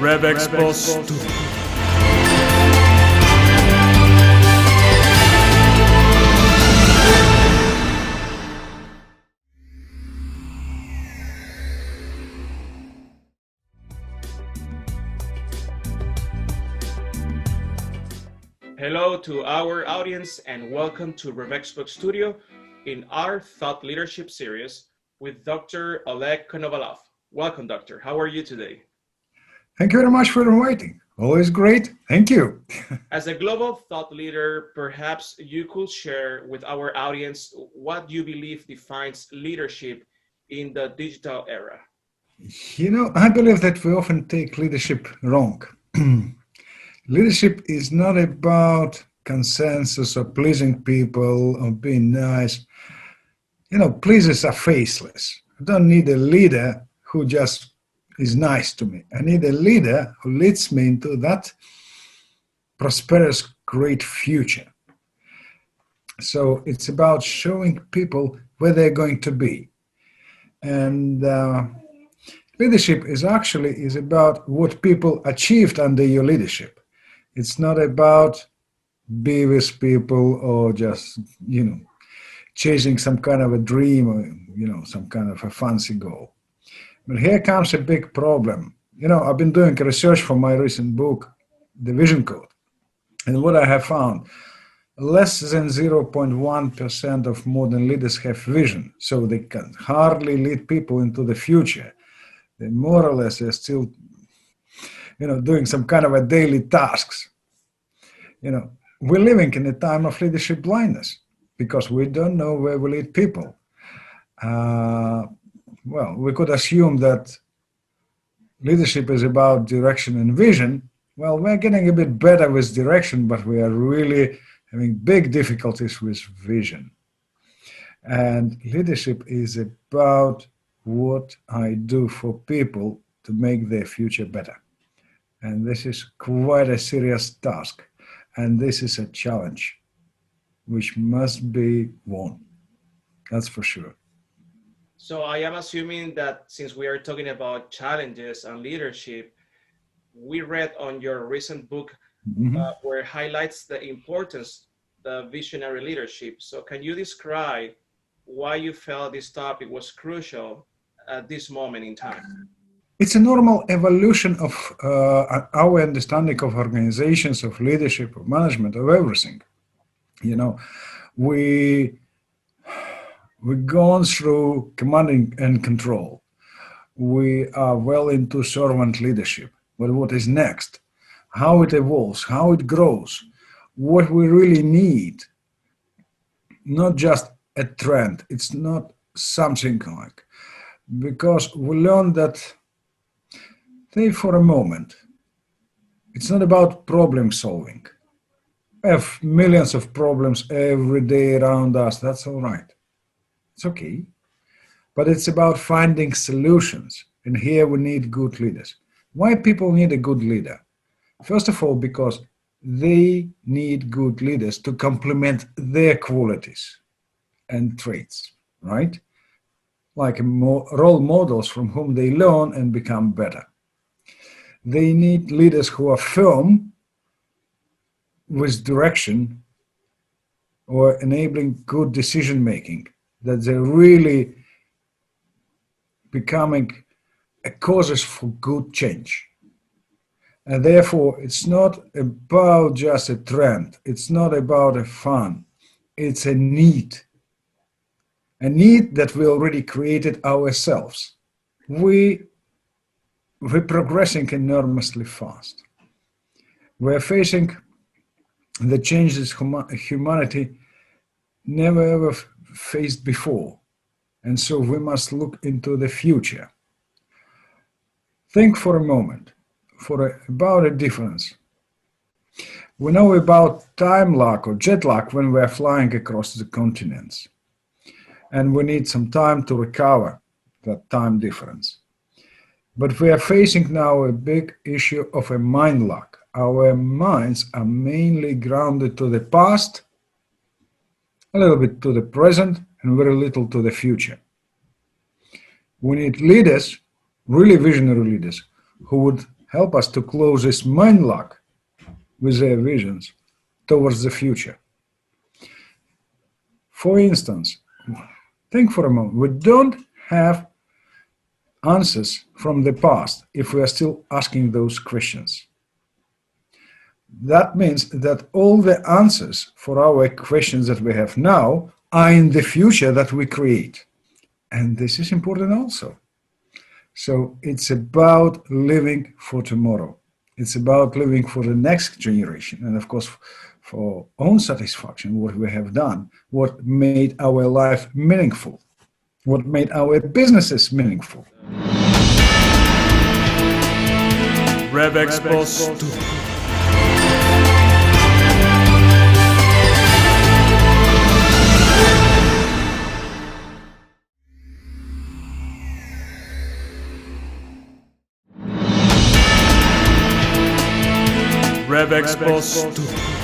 Revexpo Studio. Hello to our audience and welcome to Revexpo Studio in our Thought Leadership series with Dr. Oleg Konovalov. Welcome, Doctor. How are you today? Thank you very much for inviting. Always great. Thank you. As a global thought leader, perhaps you could share with our audience what you believe defines leadership in the digital era. I believe that we often take leadership wrong. Leadership is not about consensus or pleasing people or being nice. Pleasers are faceless. I don't need a leader who just is nice to me. I need a leader who leads me into that prosperous, great future. So it's about showing people where they're going to be. And leadership is about what people achieved under your leadership. It's not about be with people or just, chasing some kind of a dream or, some kind of a fancy goal. But here comes a big problem. I've been doing research for my recent book, The Vision Code. And what I have found, less than 0.1% of modern leaders have vision. So they can hardly lead people into the future. They more or less are still, doing some kind of a daily tasks. We're living in a time of leadership blindness because we don't know where we lead people. Well, we could assume that leadership is about direction and vision. Well, we're getting a bit better with direction, but we are really having big difficulties with vision. And leadership is about what I do for people to make their future better. And this is quite a serious task. And this is a challenge which must be won. That's for sure. So I am assuming that since we are talking about challenges and leadership, we read on your recent book where it highlights the importance of visionary leadership. So can you describe why you felt this topic was crucial at this moment in time? It's a normal evolution of our understanding of organizations, of leadership, of management, of everything. We've gone through commanding and control. We are well into servant leadership. But what is next? How it evolves, how it grows, what we really need. Not just a trend. It's not something like. Because we learned that, think for a moment, it's not about problem solving. We have millions of problems every day around us. That's all right. It's okay. But it's about finding solutions. And here we need good leaders. Why people need a good leader? First of all, because they need good leaders to complement their qualities and traits, right? Like role models from whom they learn and become better. They need leaders who are firm with direction or enabling good decision making, that they're really becoming a causes for good change. And therefore, it's not about just a trend. It's not about a fun. It's a need that we already created ourselves. We're progressing enormously fast. We're facing the changes humanity never ever faced before. And so we must look into the future. Think for a moment about a difference. We know about time lag or jet lag when we are flying across the continents. And we need some time to recover that time difference. But we are facing now a big issue of a mind lag. Our minds are mainly grounded to the past, a little bit to the present, and very little to the future. We need leaders, really visionary leaders, who would help us to close this mind lock with their visions towards the future. For instance, think for a moment, we don't have answers from the past if we are still asking those questions. That means that all the answers for our questions that we have now are in the future that we create. And this is important also. So it's about living for tomorrow. It's about living for the next generation. And of course, for own satisfaction, what we have done, what made our life meaningful, what made our businesses meaningful. Rev Expo Studio. Rev Expo Studio.